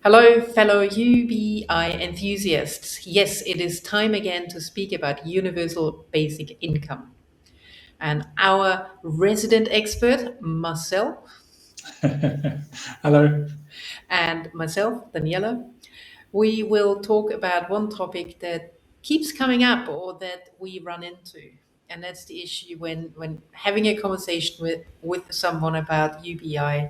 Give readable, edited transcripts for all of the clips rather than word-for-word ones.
Hello, fellow UBI enthusiasts. Yes, it is time again to speak about universal basic income. And our resident expert, Marcel, Hello. and myself, Daniela, we will talk about one topic that keeps coming up or that we run into. And that's the issue when having a conversation with someone about UBI,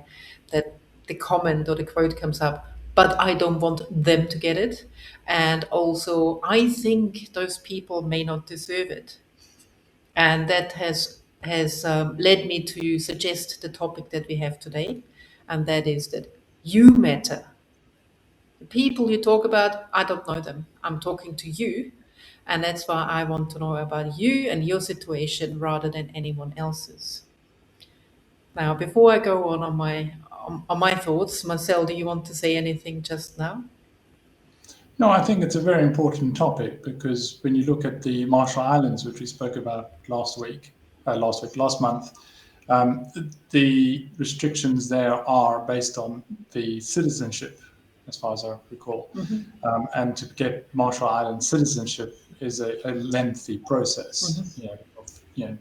that the comment or the quote comes up, but I don't want them to get it. And also, I think those people may not deserve it. And that has led me to suggest the topic that we have today, and that is that you matter. The people you talk about, I don't know them. I'm talking to you. And that's why I want to know about you and your situation rather than anyone else's. Now, before I go on my thoughts, Marcel, do you want to say anything just now? No, I think it's a very important topic because when you look at the Marshall Islands, which we spoke about last month, um, the restrictions there are based on the citizenship, as far as I recall. And to get Marshall Islands citizenship is a lengthy process,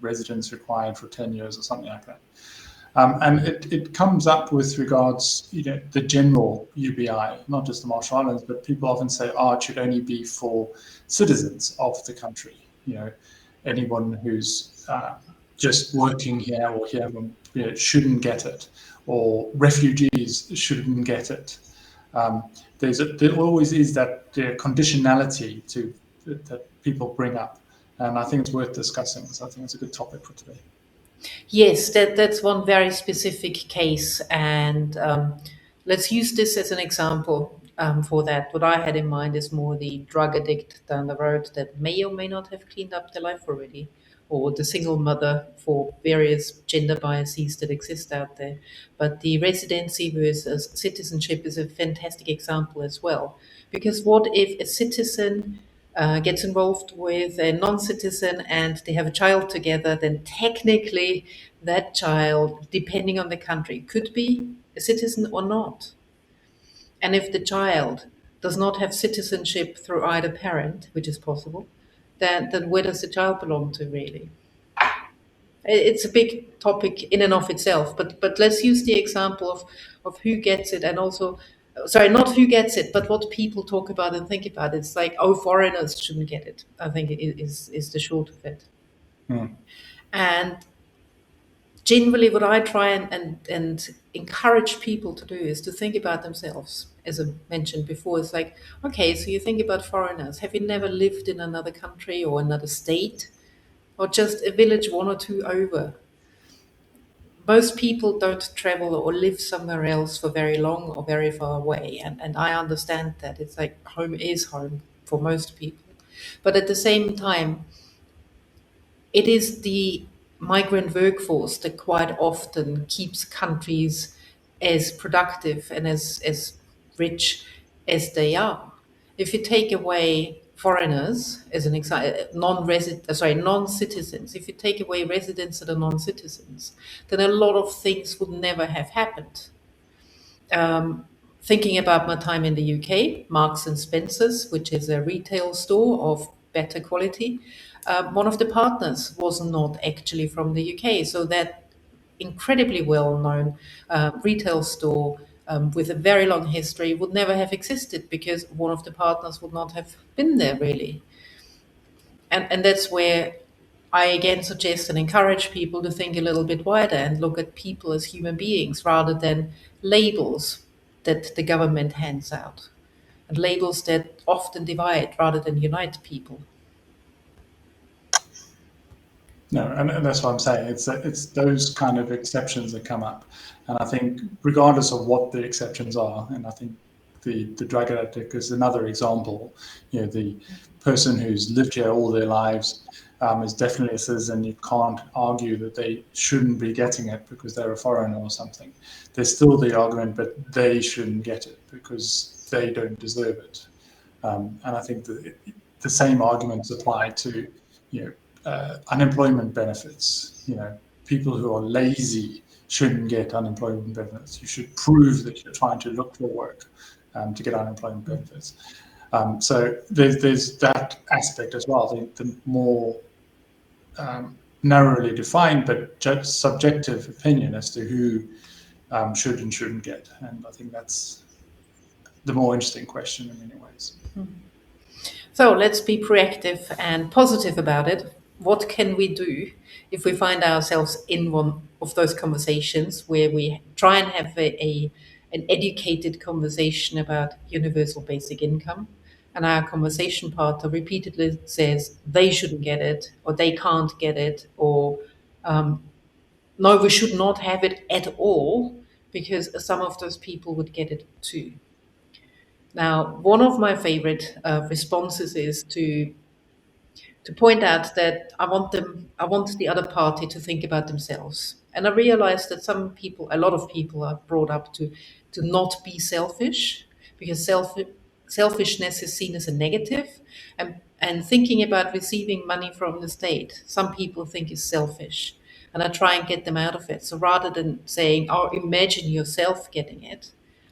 residence required for 10 years or something like that. And it comes up with regards, the general UBI, not just the Marshall Islands, but people often say, oh, it should only be for citizens of the country. Anyone who's just working here or here shouldn't get it, or refugees shouldn't get it. There always is that conditionality that people bring up, and I think it's worth discussing. So I think it's a good topic for today. Yes, that's one very specific case, and let's use this as an example for that. What I had in mind is more the drug addict down the road that may or may not have cleaned up their life already, or the single mother for various gender biases that exist out there. But the residency versus citizenship is a fantastic example as well, because what if a citizen gets involved with a non-citizen and they have a child together, then technically that child, depending on the country, could be a citizen or not. And if the child does not have citizenship through either parent, which is possible, then where does the child belong to really? It's a big topic in and of itself, but let's use the example of who gets it, and also, sorry, not who gets it, but what people talk about and think about. It's like, oh, foreigners shouldn't get it. I think it is the short of it. Hmm. And generally, what I try and encourage people to do is to think about themselves. As I mentioned before, it's like, okay, so you think about foreigners. Have you never lived in another country or another state, or just a village one or two over? Most people don't travel or live somewhere else for very long or very far away. And I understand that. It's like home is home for most people. But at the same time, it is the migrant workforce that quite often keeps countries as productive and as rich as they are. If you take away foreigners as an example, non-citizens, if you take away residents that are non-citizens, then a lot of things would never have happened. Thinking about my time in the UK, Marks and Spencer's, which is a retail store of better quality, one of the partners was not actually from the UK. So that incredibly well-known retail store with a very long history would never have existed because one of the partners would not have been there really. And that's where I again suggest and encourage people to think a little bit wider and look at people as human beings rather than labels that the government hands out, and labels that often divide rather than unite people. No, and that's what I'm saying. It's those kind of exceptions that come up, and I think regardless of what the exceptions are, and I think the drug addict is another example. The person who's lived here all their lives is definitely a citizen. You can't argue that they shouldn't be getting it because they're a foreigner or something. There's still the argument, but they shouldn't get it because they don't deserve it. And I think that the same arguments apply to you know unemployment benefits. People who are lazy shouldn't get unemployment benefits. You should prove that you're trying to look for work. to get unemployment benefits. So there's that aspect as well. The more narrowly defined but just subjective opinion as to who should and shouldn't get, and I think that's the more interesting question in many ways. So let's be proactive and positive about it. What can we do if we find ourselves in one of those conversations where we try and have an educated conversation about universal basic income, and our conversation partner repeatedly says they shouldn't get it, or they can't get it, or no, we should not have it at all, because some of those people would get it too. Now, one of my favorite responses is to point out that I want the other party to think about themselves. And I realize that a lot of people are brought up to not be selfish, because selfishness is seen as a negative, and thinking about receiving money from the state, some people think is selfish. And I try and get them out of it. So rather than saying, oh, imagine yourself getting it,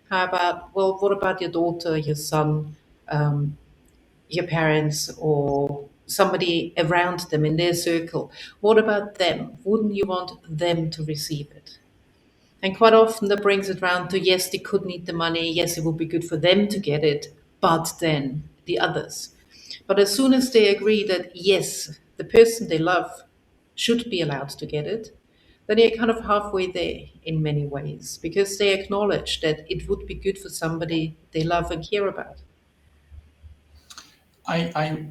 how about, well, what about your daughter, your son, your parents, or somebody around them in their circle? What about them? Wouldn't you want them to receive it? And quite often that brings it round to, yes, they could need the money. Yes, it would be good for them to get it, but then the others. But as soon as they agree that, yes, the person they love should be allowed to get it, then you're kind of halfway there in many ways, because they acknowledge that it would be good for somebody they love and care about. I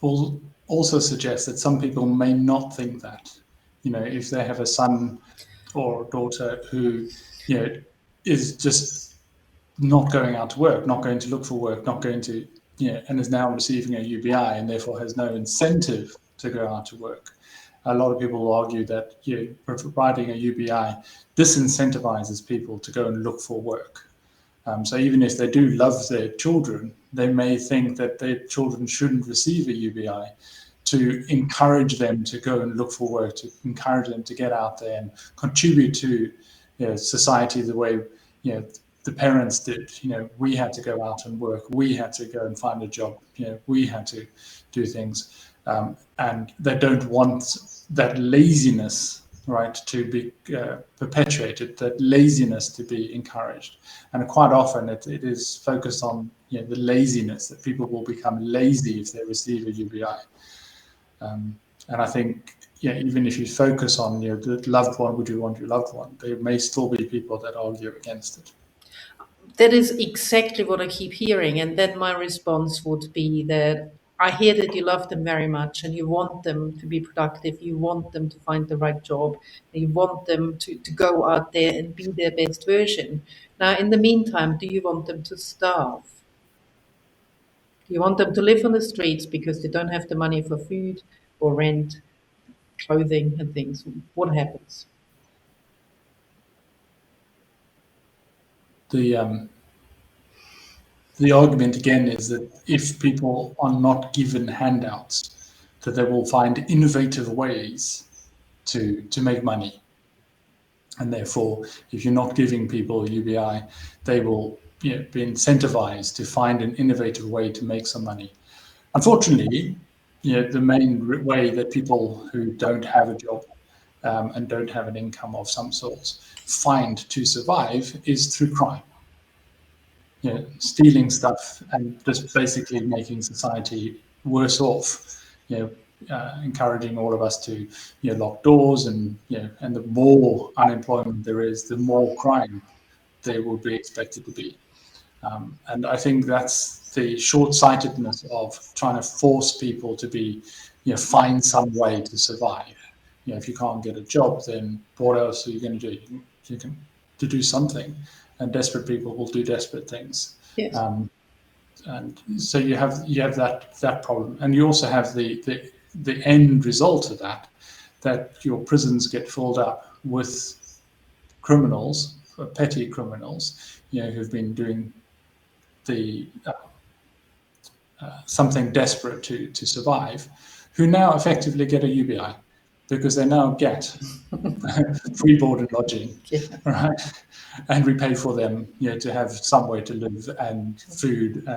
will also suggest that some people may not think that. If they have a son or daughter who, is just not going out to work, not going to look for work, not going to, and is now receiving a UBI and therefore has no incentive to go out to work. A lot of people will argue that providing a UBI disincentivizes people to go and look for work. So even if they do love their children, they may think that their children shouldn't receive a UBI to encourage them to go and look for work, to encourage them to get out there and contribute to society the way the parents did. We had to go out and work. We had to go and find a job. We had to do things, and they don't want that laziness, right, to be perpetuated, that laziness to be encouraged. And quite often it is focused on the laziness, that people will become lazy if they receive a UBI. And I think, even if you focus on the loved one, would you want your loved one, there may still be people that argue against it. That is exactly what I keep hearing. And then my response would be that I hear that you love them very much and you want them to be productive. You want them to find the right job. And you want them to go out there and be their best version. Now, in the meantime, do you want them to starve? Do you want them to live on the streets because they don't have the money for food or rent, clothing, and things? What happens? The argument again is that if people are not given handouts, that they will find innovative ways to make money. And therefore, if you're not giving people a UBI, they will be incentivized to find an innovative way to make some money. Unfortunately, the main way that people who don't have a job and don't have an income of some sort find to survive is through crime. Stealing stuff and just basically making society worse off. Encouraging all of us to lock doors, and and the more unemployment there is, the more crime there will be expected to be. And I think that's the short-sightedness of trying to force people to be, find some way to survive. If you can't get a job, then what else are you going to do? You can to do something, and desperate people will do desperate things. Yes. And so you have that problem, and you also have the end result of that your prisons get filled up with criminals, petty criminals, who've been doing the something desperate to survive, who now effectively get a UBI because they now get free board and lodging, Yeah. right? And we pay for them, to have somewhere to live and food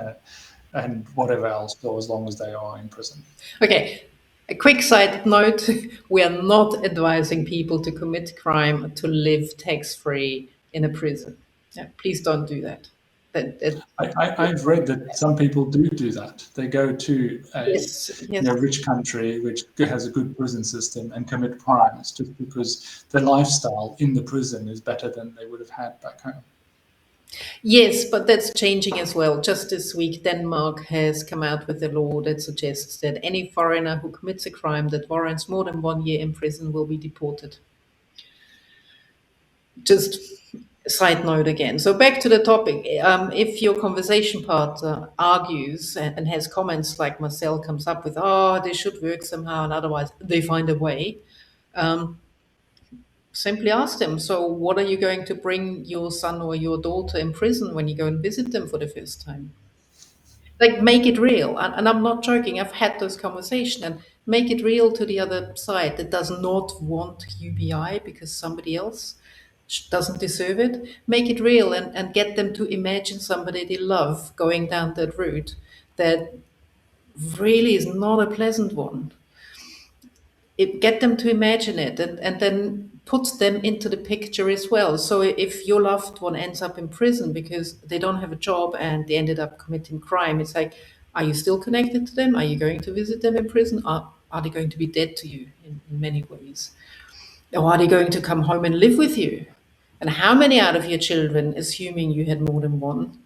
and whatever else for as long as they are in prison. Okay. A quick side note: we are not advising people to commit crime to live tax-free in a prison. Yeah, please don't do that. That I've read that some people do that. They go to a yes, yes. rich country which has a good prison system and commit crimes just because the lifestyle in the prison is better than they would have had back home. Yes, but that's changing as well. Just this week, Denmark has come out with a law that suggests that any foreigner who commits a crime that warrants more than 1 year in prison will be deported. Just a side note again. So back to the topic. If your conversation partner argues and has comments like Marcel comes up with, oh, they should work somehow, and otherwise they find a way, simply ask them, so what are you going to bring your son or your daughter in prison when you go and visit them for the first time? Like, make it real. And I'm not joking, I've had those conversations, and make it real to the other side that does not want UBI because somebody else doesn't deserve it. Make it real, and get them to imagine somebody they love going down that route that really is not a pleasant one. Get them to imagine it, and then put them into the picture as well. So if your loved one ends up in prison because they don't have a job and they ended up committing crime, it's like, are you still connected to them? Are you going to visit them in prison? Are they going to be dead to you in many ways? Or are they going to come home and live with you? And how many out of your children, assuming you had more than one,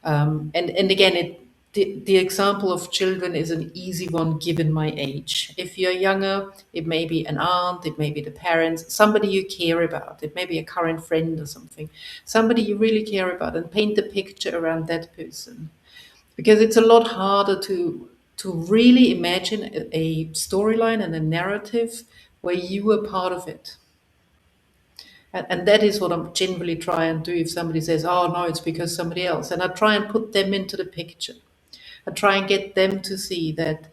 and again, the example of children is an easy one given my age. If you're younger, it may be an aunt, it may be the parents, somebody you care about. It may be a current friend or something, somebody you really care about, and paint the picture around that person. Because it's a lot harder to really imagine a storyline and a narrative where you were part of it. And that is what I'm generally try and do if somebody says, oh, no, it's because somebody else. And I try and put them into the picture. I try and get them to see that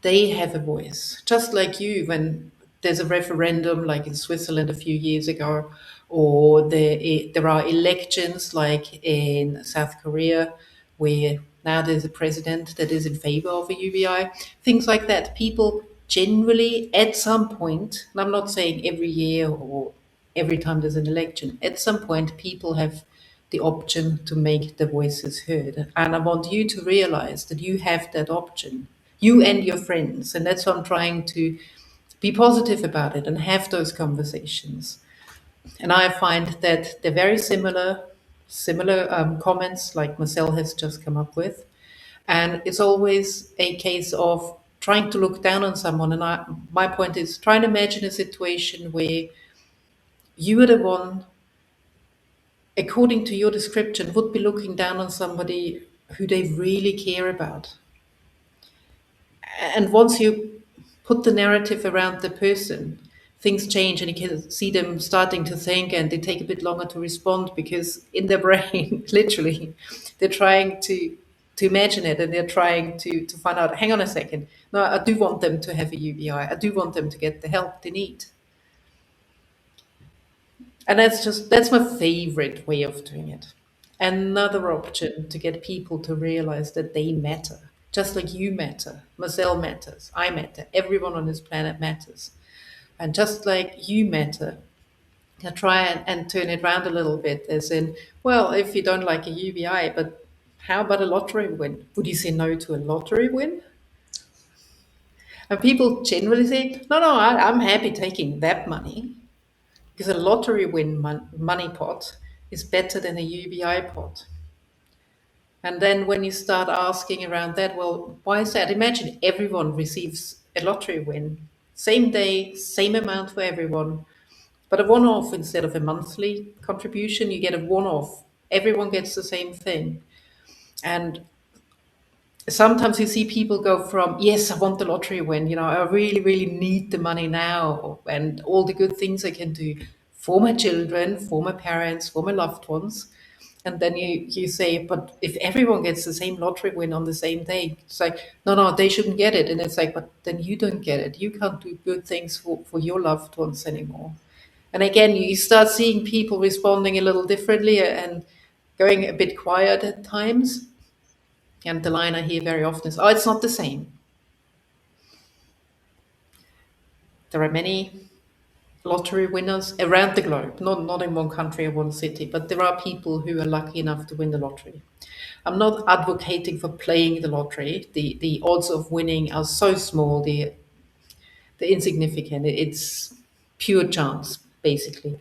they have a voice, just like you. When there's a referendum, like in Switzerland a few years ago, or there are elections, like in South Korea, where now there's a president that is in favor of a UBI, things like that. People generally, at some point, and I'm not saying every year or every time there's an election, at some point, people have the option to make their voices heard. And I want you to realize that you have that option, you and your friends. And that's why I'm trying to be positive about it and have those conversations. And I find that they're very similar comments like Marcel has just come up with. And it's always a case of trying to look down on someone. And my point is, try and imagine a situation where you are the one, according to your description, would be looking down on somebody who they really care about. And once you put the narrative around the person, things change, and you can see them starting to think, and they take a bit longer to respond because in their brain, literally, they're trying to imagine it, and they're trying to find out, hang on a second, no, I do want them to have a UBI. I do want them to get the help they need. And that's my favorite way of doing it. Another option to get people to realize that they matter, just like you matter. Marcel matters. I matter. Everyone on this planet matters. And just like you matter, I try and turn it around a little bit, as in, well, if you don't like a UBI, but how about a lottery win? Would you say no to a lottery win? And people generally say, no, no, I'm happy taking that money. Because a lottery win money pot is better than a UBI pot. And then when you start asking around that, well, why is that? Imagine everyone receives a lottery win, same day, same amount for everyone, but a one off instead of a monthly contribution, you get a one off. Everyone gets the same thing. And sometimes you see people go from, yes, I want the lottery win, I really, really need the money now, and all the good things I can do for my children, for my parents, for my loved ones. And then you say, but if everyone gets the same lottery win on the same day, it's like, no, no, they shouldn't get it. And it's like, but then you don't get it. You can't do good things for your loved ones anymore. And again, you start seeing people responding a little differently and going a bit quiet at times. And the line I hear very often is, oh, it's not the same. There are many lottery winners around the globe, not in one country or one city, but there are people who are lucky enough to win the lottery. I'm not advocating for playing the lottery. The odds of winning are so small, the insignificant. It's pure chance, basically.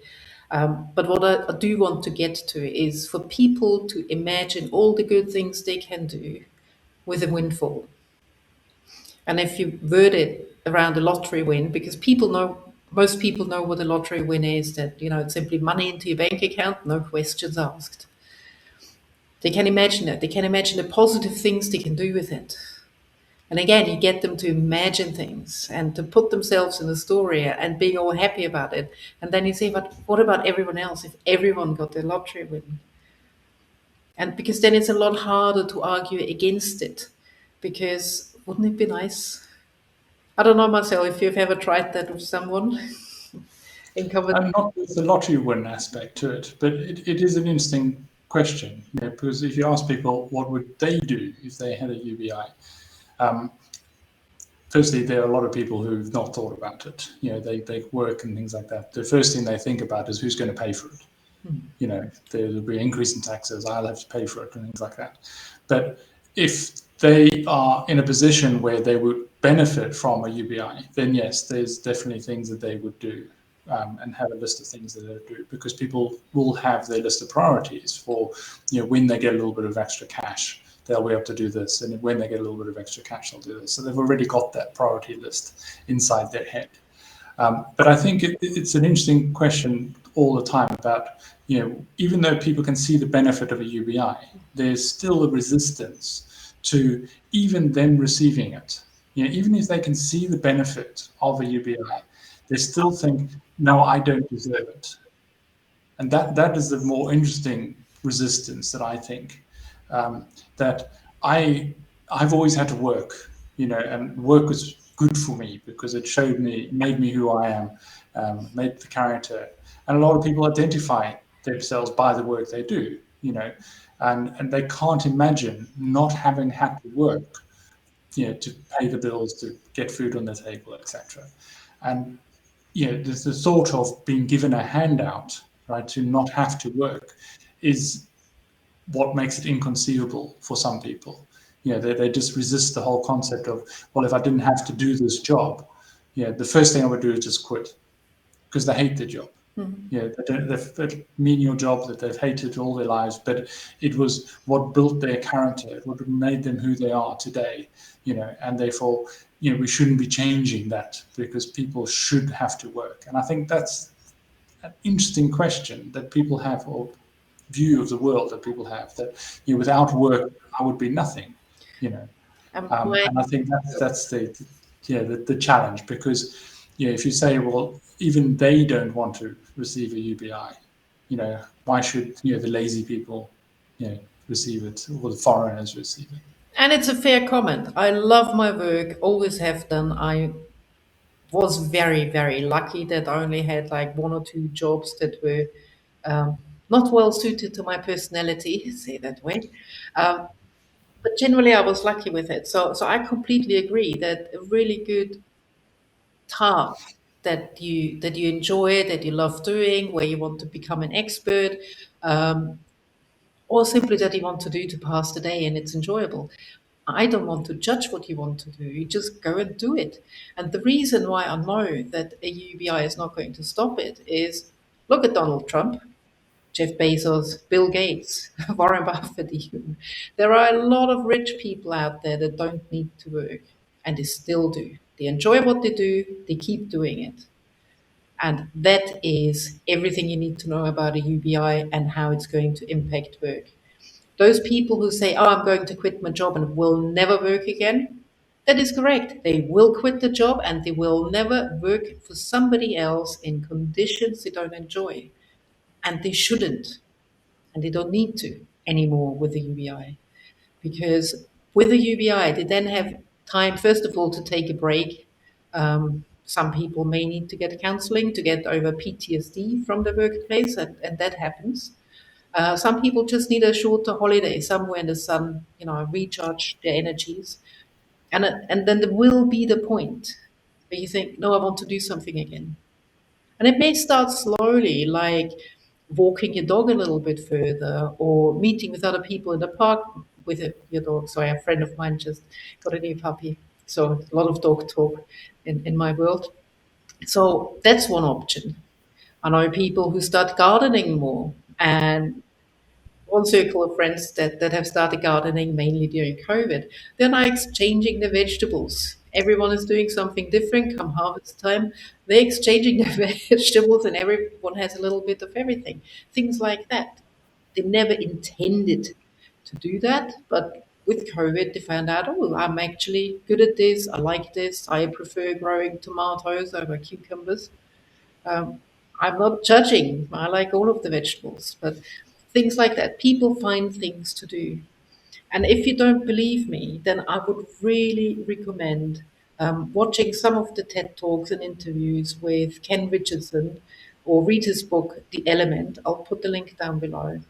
But what I do want to get to is for people to imagine all the good things they can do with a windfall. And if you word it around a lottery win, because people know, most people know what a lottery win is, that, it's simply money into your bank account, no questions asked. They can imagine it. They can imagine the positive things they can do with it. And again, you get them to imagine things and to put themselves in the story and being all happy about it. And then you say, but what about everyone else if everyone got the lottery win? And because then it's a lot harder to argue against it. Because wouldn't it be nice? I don't know myself if you've ever tried that with someone in common. And not with the lottery win aspect to it, but it is an interesting question, because if you ask people what would they do if they had a UBI, firstly, there are a lot of people who've not thought about it. They work and things like that. The first thing they think about is who's going to pay for it. There'll be an increase in taxes, I'll have to pay for it and things like that. But if they are in a position where they would benefit from a UBI, then yes, there's definitely things that they would do, and have a list of things that they would do, because people will have their list of priorities for, when they get a little bit of extra cash, they'll be able to do this, and when they get a little bit of extra cash, they'll do this. So they've already got that priority list inside their head. But I think it's an interesting question all the time about, even though people can see the benefit of a UBI, there's still a resistance to even them receiving it. Even if they can see the benefit of a UBI, they still think, no, I don't deserve it. And that is the more interesting resistance that I think, that I've always had to work, and work was good for me because it made me who I am, made the character. And a lot of people identify themselves by the work they do, and they can't imagine not having had to work, to pay the bills, to get food on the table, etc. And there's the thought of being given a handout, right, to not have to work, is what makes it inconceivable for some people. They just resist the whole concept of, well, if I didn't have to do this job, the first thing I would do is just quit, because they hate their job. That menial job that they've hated all their lives, but it was what built their character, what made them who they are today, and therefore, we shouldn't be changing that because people should have to work. And I think that's an interesting question that people have, or view of the world that people have, that without work I would be nothing, and I think that's the challenge, because if you say, well, even they don't want to receive a UBI, why should the lazy people receive it, or the foreigners receive it? And it's a fair comment. I love my work, always have done. I was very, very lucky that I only had like one or two jobs that were not well suited to my personality, say that way. Um, but generally, I was lucky with it. So I completely agree that a really good task that you enjoy, that you love doing, where you want to become an expert, um, or simply that you want to do to pass the day and it's enjoyable. I don't want to judge what you want to do. You just go and do it. And the reason why I know that a UBI is not going to stop it is, look at Donald Trump, Jeff Bezos, Bill Gates, Warren Buffett even. There are a lot of rich people out there that don't need to work, and they still do. They enjoy what they do, they keep doing it. And that is everything you need to know about a UBI and how it's going to impact work. Those people who say, oh, I'm going to quit my job and will never work again, that is correct. They will quit the job and they will never work for somebody else in conditions they don't enjoy. And they shouldn't. and they don't need to anymore with the UBI, because with the UBI they then have time, first of all, to take a break. Some people may need to get counseling to get over PTSD from the workplace, and that happens. Some people just need a shorter holiday somewhere in the sun, recharge their energies. And then there will be the point where you think, no, I want to do something again. And it may start slowly, like walking your dog a little bit further or meeting with other people in the park with your dog. So a friend of mine just got a new puppy. So a lot of dog talk in my world. So that's one option. I know people who start gardening more, and one circle of friends that have started gardening mainly during COVID, they're now exchanging the vegetables. Everyone is doing something different come harvest time. They're exchanging their vegetables, and everyone has a little bit of everything. Things like that. They never intended to do that, but with COVID, they found out, oh, I'm actually good at this. I like this. I prefer growing tomatoes over cucumbers. Um, I'm not judging. I like all of the vegetables, but things like that. People find things to do. And if you don't believe me, then I would really recommend watching some of the TED Talks and interviews with Ken Richardson, or read his book, The Element. I'll put the link down below,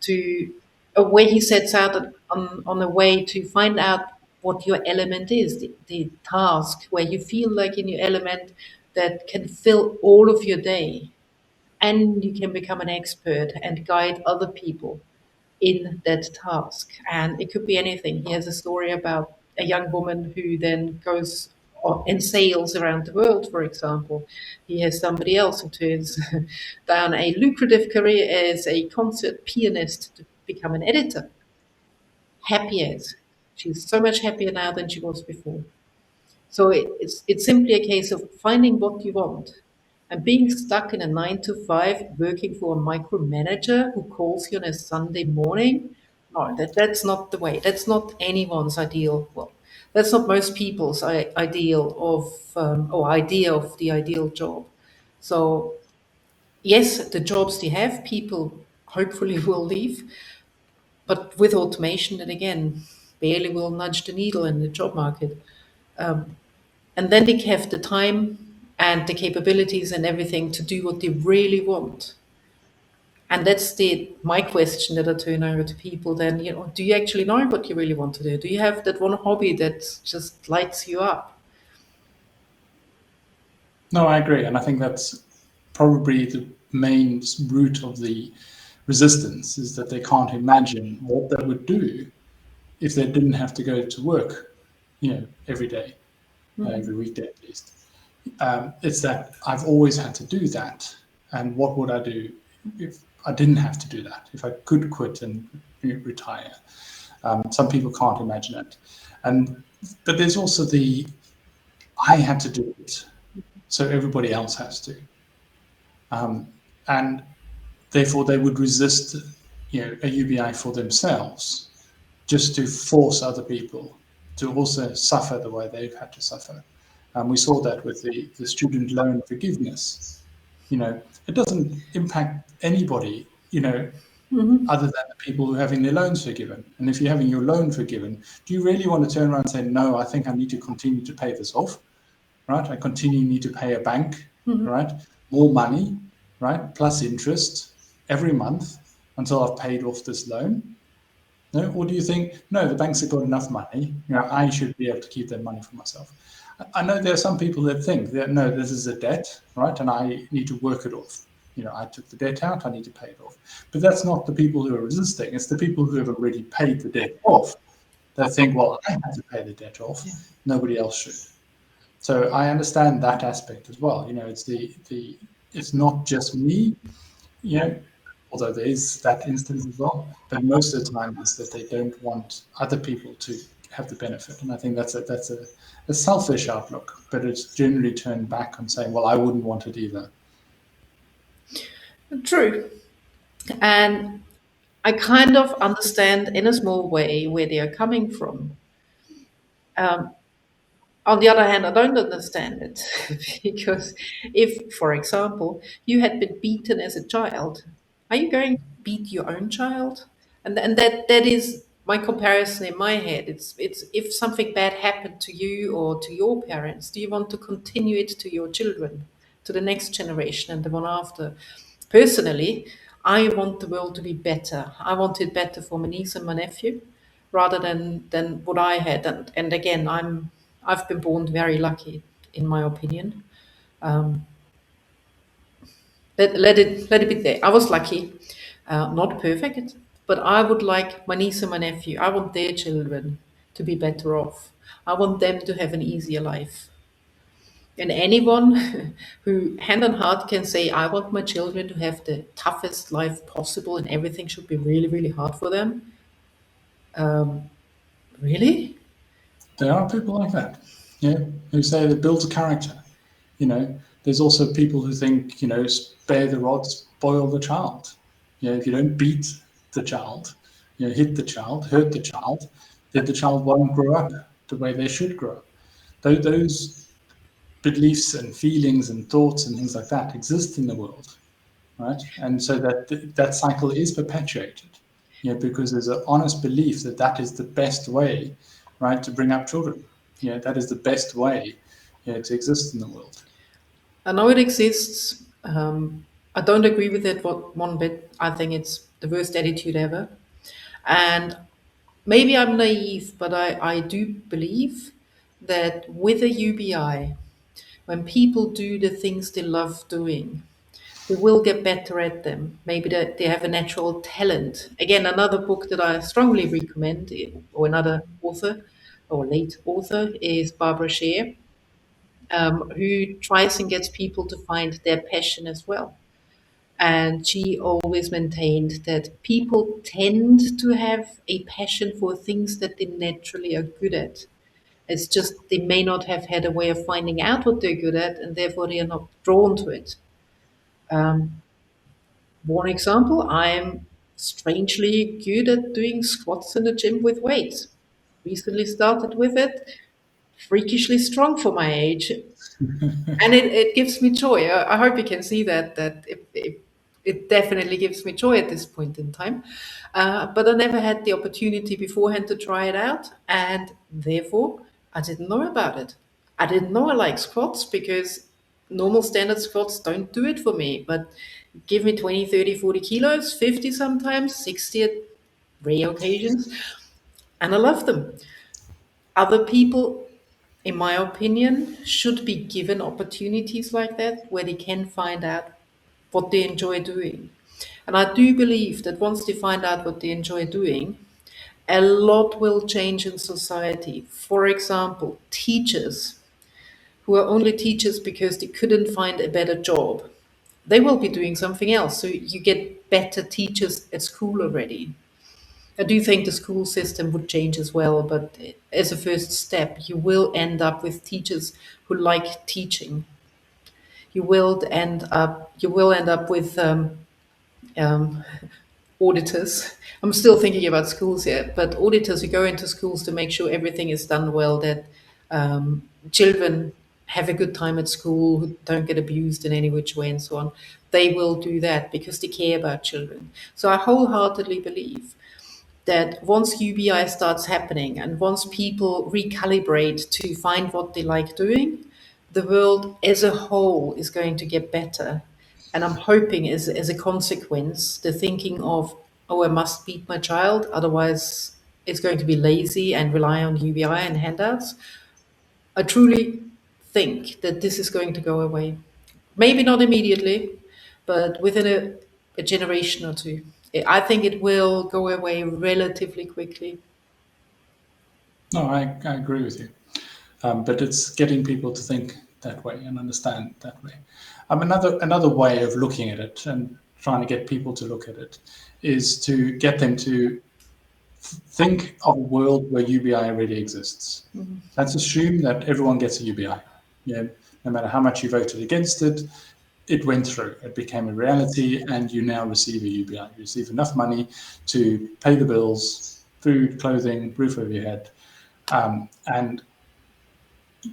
to a way he sets out on a way to find out what your element is, the task where you feel like in your element that can fill all of your day, and you can become an expert and guide other people in that task. And it could be anything. He has a story about a young woman who then goes and sails around the world, for example. He has somebody else who turns down a lucrative career as a concert pianist to become an editor. Happy as. She's so much happier now than she was before. So it's simply a case of finding what you want. And being stuck in a 9 to 5, working for a micromanager who calls you on a Sunday morning, no, that's not the way. That's not anyone's ideal. Well, that's not most people's ideal of or idea of the ideal job. So yes, the jobs they have, people hopefully will leave, but with automation, then again, barely will nudge the needle in the job market. And then they have the time and the capabilities and everything to do what they really want. And that's the my question that I turn over to people then, do you actually know what you really want to do? Do you have that one hobby that just lights you up? No, I agree, and I think that's probably the main root of the resistance is that they can't imagine what they would do if they didn't have to go to work, every day, every weekday at least. It's that I've always had to do that, and what would I do if I didn't have to do that? If I could quit and retire? Some people can't imagine it, and but there's also the I had to do it, so everybody else has to, and therefore they would resist, a UBI for themselves, just to force other people to also suffer the way they've had to suffer. We saw that with the student loan forgiveness. It doesn't impact anybody, other than the people who are having their loans forgiven. And if you're having your loan forgiven, do you really want to turn around and say, no, I think I need to continue to pay this off, right? I continue need to pay a bank, right? More money, right? Plus interest every month until I've paid off this loan. No? Or do you think, no, the banks have got enough money, I should be able to keep that money for myself? I know there are some people that think that, no, this is a debt, right? And I need to work it off. I took the debt out, I need to pay it off. But that's not the people who are resisting. It's the people who have already paid the debt off that think, well, I have to pay the debt off. Yeah. Nobody else should. So I understand that aspect as well. It's not just me, you know, although there is that instance as well. But most of the time, is that they don't want other people to have the benefit, and I think that's a selfish outlook. But it's generally turned back on saying, "Well, I wouldn't want it either." True. And I kind of understand in a small way where they are coming from. Um, on the other hand, I don't understand it because if, for example, you had been beaten as a child, Are you going to beat your own child? And that is my comparison in my head. It's if something bad happened to you or to your parents, do you want to continue it to your children, to the next generation and the one after? Personally, I want the world to be better. I want it better for my niece and my nephew, rather than what I had. And again, I've been born very lucky, in my opinion. Um, let it be there. I was lucky, not perfect, but I would like my niece and my nephew. I want their children to be better off. I want them to have an easier life. And anyone who, hand on heart, can say, "I want my children to have the toughest life possible, and everything should be really, really hard for them." Really? There are people like that, yeah, who say that builds a character. There's also people who think, spare the rod, spoil the child. If you don't beat the child, hit the child, hurt the child, then the child won't grow up the way they should grow up. Those beliefs and feelings and thoughts and things like that exist in the world, right? And so that cycle is perpetuated, because there's an honest belief that that is the best way, right, to bring up children. That is the best way, to exist in the world. I know it exists. I don't agree with it one bit. I think it's the worst attitude ever. And maybe I'm naive, but I do believe that with a UBI, when people do the things they love doing, they will get better at them. Maybe that they have a natural talent. Again, another book that I strongly recommend, or another author, or late author, is Barbara Scher, who tries and gets people to find their passion as well. And she always maintained that people tend to have a passion for things that they naturally are good at. It's just they may not have had a way of finding out what they're good at, and therefore they are not drawn to it. Um, One example, I'm strangely good at doing squats in the gym with weights. Recently started with it, freakishly strong for my age, and it gives me joy. I hope you can see that it definitely gives me joy at this point in time. But I never had the opportunity beforehand to try it out, and therefore I didn't know about it. I didn't know I like squats because normal standard squats don't do it for me. But give me 20, 30, 40 kilos, 50 sometimes, 60 at rare occasions, and I love them. Other people, in my opinion, should be given opportunities like that where they can find out what they enjoy doing. And I do believe that once they find out what they enjoy doing, a lot will change in society. For example, teachers who are only teachers because they couldn't find a better job, they will be doing something else. So you get better teachers at school already. I do think the school system would change as well, but as a first step, you will end up with teachers who like teaching. You will end up with um, auditors. I'm still thinking about schools here, but auditors who go into schools to make sure everything is done well, that children have a good time at school, who don't get abused in any which way, and so on. They will do that because they care about children. So I wholeheartedly believe that once UBI starts happening and once people recalibrate to find what they like doing, the world as a whole is going to get better. And I'm hoping, as a consequence, the thinking of, oh, I must beat my child, otherwise it's going to be lazy and rely on UBI and handouts. I truly think that this is going to go away. Maybe not immediately, but within a generation or two. I think it will go away relatively quickly. No, I agree with you. But it's getting people to think that way and understand that way. Another way of looking at it and trying to get people to look at it is to get them to think of a world where UBI already exists. Let's assume that everyone gets a UBI. No matter how much you voted against it, it went through. It became a reality, and you now receive a UBI. You receive enough money to pay the bills, food, clothing, roof over your head, and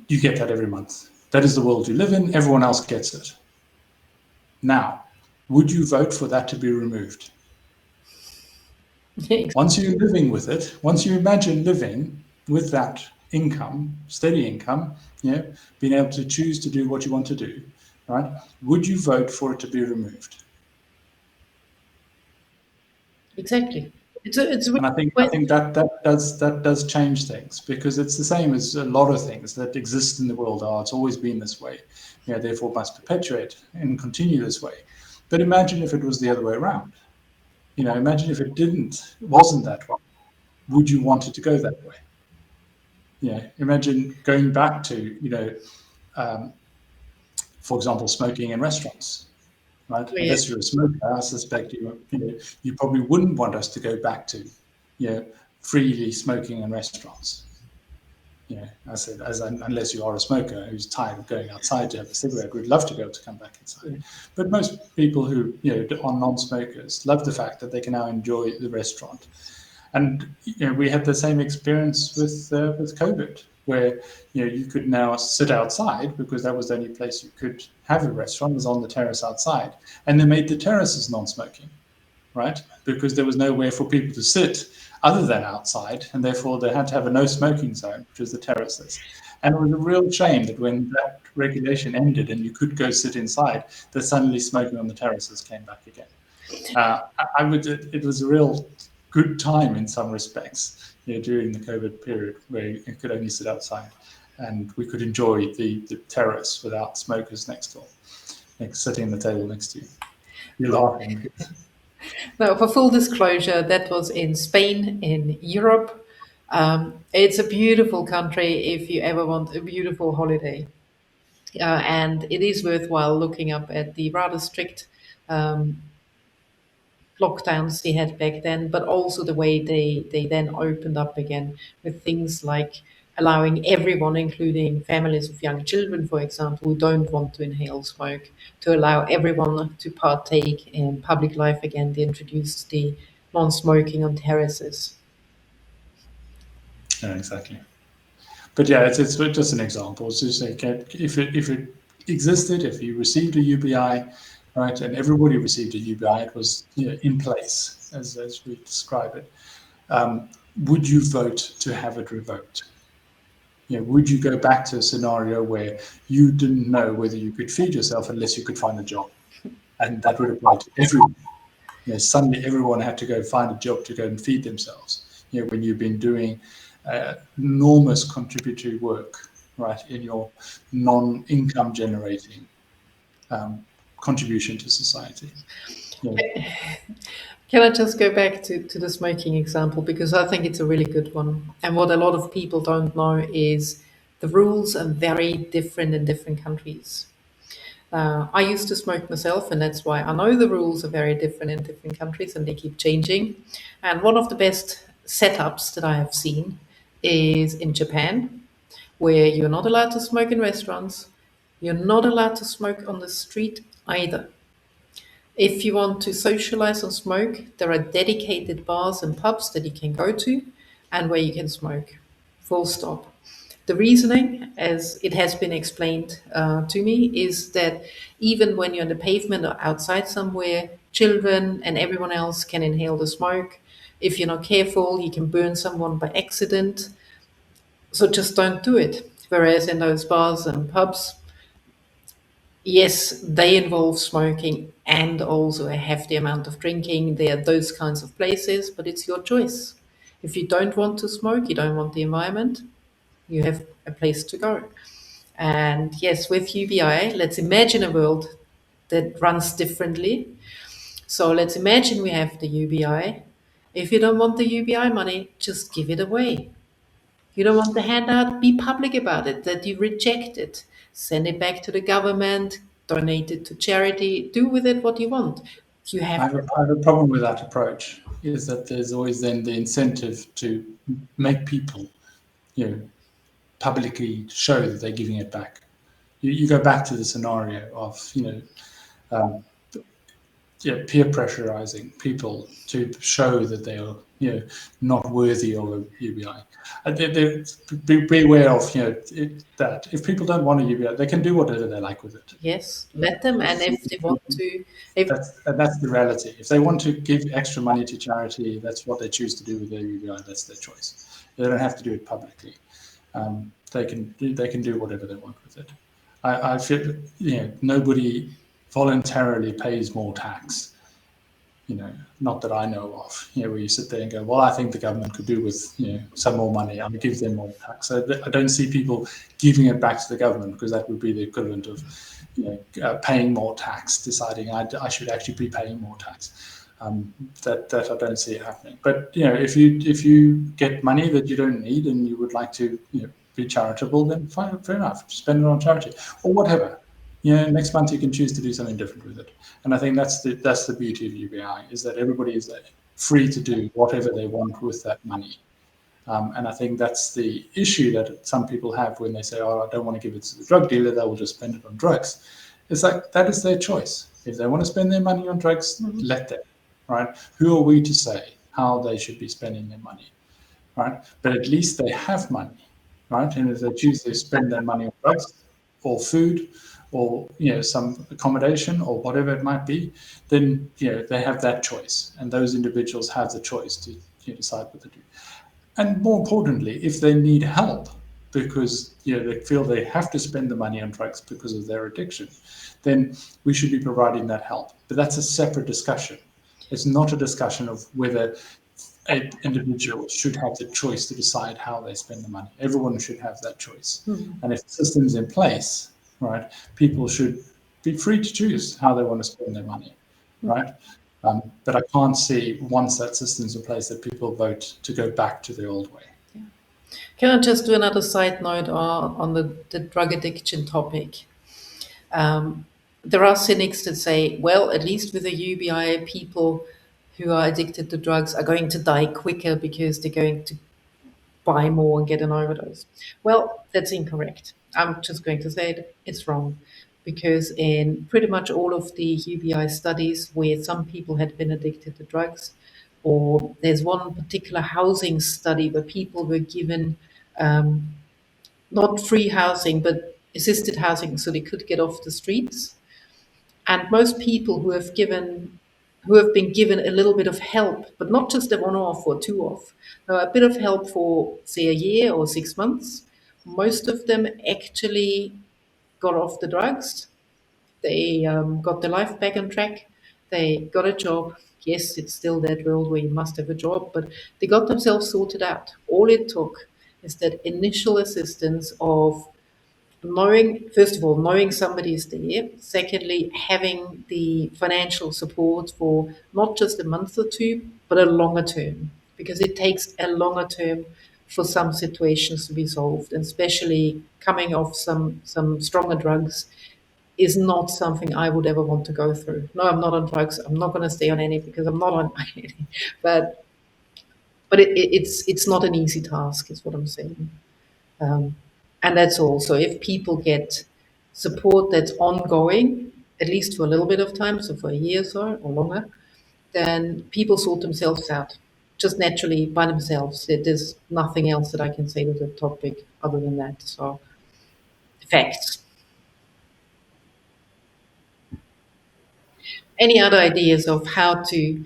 you get that every month. That is the world you live in. Everyone else gets it. Now, would you vote for that to be removed? Once you're living with it, once you imagine living with that income, steady income, being able to choose to do what you want to do, right? Would you vote for it to be removed? Exactly. It's And I think that does change things, because it's the same as a lot of things that exist in the world are. It's always been this way, therefore must perpetuate and continue this way. But imagine if it was the other way around. Imagine if it wasn't that way. Would you want it to go that way? Imagine going back to, um, for example, smoking in restaurants, right? where Unless you're a smoker, I suspect you probably wouldn't want us to go back to, freely smoking in restaurants. I said, unless you are a smoker who's tired of going outside to have a cigarette, would love to be able to come back inside. But most people who are non-smokers love the fact that they can now enjoy the restaurant. And we had the same experience with COVID, where you could now sit outside, because that was the only place you could have a restaurant, was on the terrace outside, and they made the terraces non-smoking, right? Because there was nowhere for people to sit other than outside, and therefore they had to have a no smoking zone, which was the terraces. And it was a real shame that when that regulation ended and you could go sit inside, that suddenly smoking on the terraces came back again. It was a real good time in some respects, during the COVID period, where you could only sit outside, and we could enjoy the terrace without smokers next door, sitting at the table next to you. You're laughing because now, for full disclosure, that was in Spain, in Europe. It's a beautiful country if you ever want a beautiful holiday. And it is worthwhile looking up at the rather strict um, lockdowns they had back then, but also the way they then opened up again with things like allowing everyone, including families of young children, for example, who don't want to inhale smoke, to allow everyone to partake in public life again. They introduced the non-smoking on terraces. yeah, exactly. But yeah, it's just an example. It's just like, if it existed, if you received a UBI, right, and everybody received a UBI, it was in place as we describe it. Would you vote to have it revoked? Would you go back to a scenario where you didn't know whether you could feed yourself unless you could find a job, and that would apply to everyone? Suddenly everyone had to go find a job to go and feed themselves. When you've been doing enormous contributory work, right, in your non-income generating contribution to society. Yeah. Can I just go back to the smoking example? Because I think it's a really good one. And what a lot of people don't know is the rules are very different in different countries. I used to smoke myself, and that's why I know the rules are very different in different countries and they keep changing. And one of the best setups that I have seen is in Japan, where you're not allowed to smoke in restaurants, you're not allowed to smoke on the street either. If you want to socialize and smoke, there are dedicated bars and pubs that you can go to and where you can smoke. Full stop. The reasoning, as it has been explained to me, is that even when you're on the pavement or outside somewhere, children and everyone else can inhale the smoke. If you're not careful, you can burn someone by accident. So just don't do it. Whereas in those bars and pubs, yes, they involve smoking and also a hefty amount of drinking. They are those kinds of places, but it's your choice. If you don't want to smoke, you don't want the environment, you have a place to go. And yes, with UBI, let's imagine a world that runs differently. So let's imagine we have the UBI. If you don't want the UBI money, just give it away. You don't want the handout? Be public about it, that you reject it. Send it back to the government, donate it to charity, do with it what you want. You have I have a problem with that approach, is that there's always then the incentive to make people, publicly show that they're giving it back. You go back to the scenario of, peer pressurizing people to show that they are not worthy of a UBI. Beware of that if people don't want a UBI, they can do whatever they like with it. Yes, let them. And if they want to, if That's the reality. If they want to give extra money to charity, that's what they choose to do with their UBI. That's their choice. They don't have to do it publicly. They can do whatever they want with it. I feel nobody voluntarily pays more tax. Not that I know of. Where you sit there and go, well, I think the government could do with some more money. I'll give them more tax. So I don't see people giving it back to the government, because that would be the equivalent of paying more tax, deciding I should actually be paying more tax. That I don't see it happening. But if you get money that you don't need and you would like to be charitable, then fine, fair enough. Spend it on charity or whatever. Next month you can choose to do something different with it. And I think that's the beauty of UBI, is that everybody is free to do whatever they want with that money. And I think that's the issue that some people have when they say, oh, I don't want to give it to the drug dealer, they will just spend it on drugs. It's like, that is their choice. If they want to spend their money on drugs, let them, right? Who are we to say how they should be spending their money, right? But at least they have money, right? And if they choose to spend their money on drugs or food, or some accommodation or whatever it might be, then they have that choice, and those individuals have the choice to decide what to do. And more importantly, if they need help because they feel they have to spend the money on drugs because of their addiction, then we should be providing that help. But that's a separate discussion. It's not a discussion of whether an individual should have the choice to decide how they spend the money. Everyone should have that choice. And if the system's in place, right, people should be free to choose how they want to spend their money, right? But I can't see, once that system's in place, that people vote to go back to the old way. Can I just do another side note on the drug addiction topic? There are cynics that say, well, at least with a UBI, people who are addicted to drugs are going to die quicker because they're going to buy more and get an overdose. Well, that's incorrect. I'm just going to say it's wrong, because in pretty much all of the UBI studies where some people had been addicted to drugs, or there's one particular housing study where people were given not free housing, but assisted housing so they could get off the streets. And most people who have been given a little bit of help, but not just a one-off or two-off, no, a bit of help for, say, a year or 6 months, most of them actually got off the drugs. They got their life back on track. They got a job. Yes, it's still that world where you must have a job, but they got themselves sorted out. All it took is that initial assistance of knowing, first of all, knowing somebody is there. Secondly, having the financial support for not just a month or two, but a longer term, because it takes a longer term for some situations to be solved, and especially coming off some stronger drugs is not something I would ever want to go through. No, I'm not on drugs. I'm not going to stay on any, because I'm not on any. But it's not an easy task, is what I'm saying. Um, and that's all. So if people get support that's ongoing, at least for a little bit of time, so for a year or so or longer, then people sort themselves out just naturally by themselves. There's nothing else that I can say to the topic other than that. So facts. Any other ideas of how to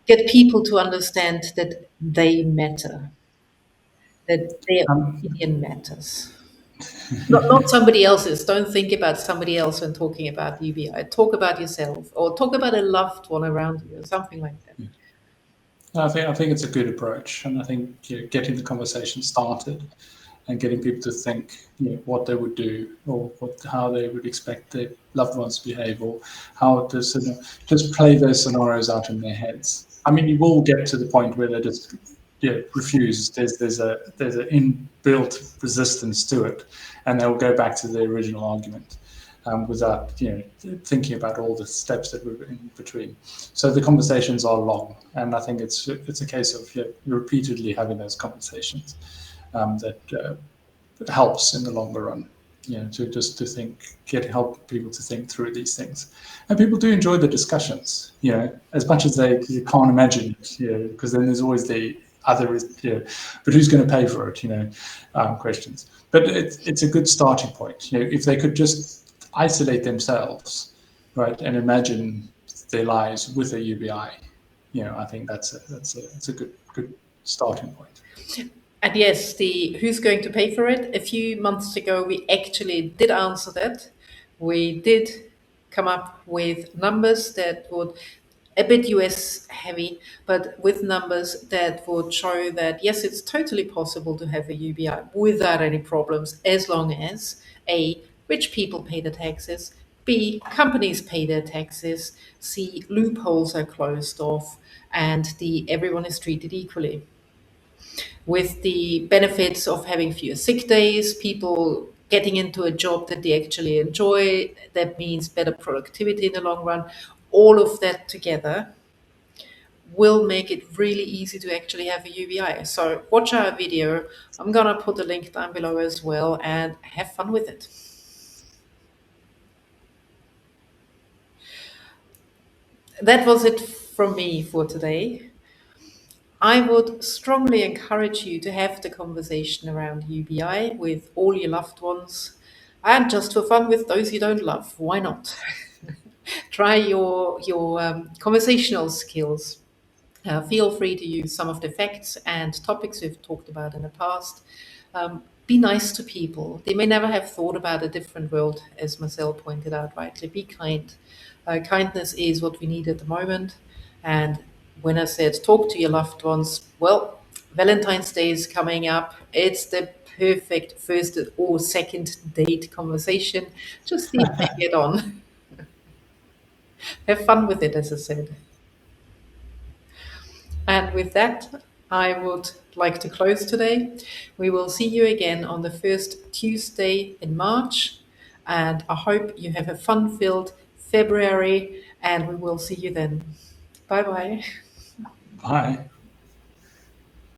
get people to understand that they matter, that their Um, opinion matters? Not somebody else's. Don't think about somebody else when talking about UBI. Talk about yourself, or talk about a loved one around you, or something like that. I think it's a good approach, and I think getting the conversation started and getting people to think what they would do, or how they would expect their loved ones to behave, or how to just play those scenarios out in their heads. I mean, you will get to the point where they just refuse. There's an inbuilt resistance to it, and they'll go back to the original argument. Without thinking about all the steps that were in between. So the conversations are long, and I think it's a case of repeatedly having those conversations that helps in the longer run. to just to think, help people to think through these things. And people do enjoy the discussions, as much as they you can't imagine it, because then there's always the other, but who's going to pay for it, questions. But it's a good starting point. If they could just isolate themselves, right, and imagine their lives with a UBI, I think that's a good starting point. And yes, the who's going to pay for it? A few months ago, we actually did answer that. We did come up with numbers that would a bit US heavy, but with numbers that would show that yes, it's totally possible to have a UBI without any problems, as long as A, rich people pay the taxes, B, companies pay their taxes, C, loopholes are closed off, and D, everyone is treated equally, with the benefits of having fewer sick days, people getting into a job that they actually enjoy. That means better productivity in the long run. All of that together will make it really easy to actually have a UBI. So watch our video. I'm gonna put the link down below as well, and have fun with it. That was it from me for today. I would strongly encourage you to have the conversation around UBI with all your loved ones, and just for fun with those you don't love. Why not? Try your conversational skills. Feel free to use some of the facts and topics we've talked about in the past. Be nice to people. They may never have thought about a different world, as Marcel pointed out rightly. Be kind. Kindness is what we need at the moment. And when I said talk to your loved ones, well, Valentine's Day is coming up. It's the perfect first or second date conversation. Just see if they get on. Have fun with it, as I said. And with that, I would like to close today. We will see you again on the first Tuesday in March. And I hope you have a fun filled February, and we will see you then. Bye bye. Bye.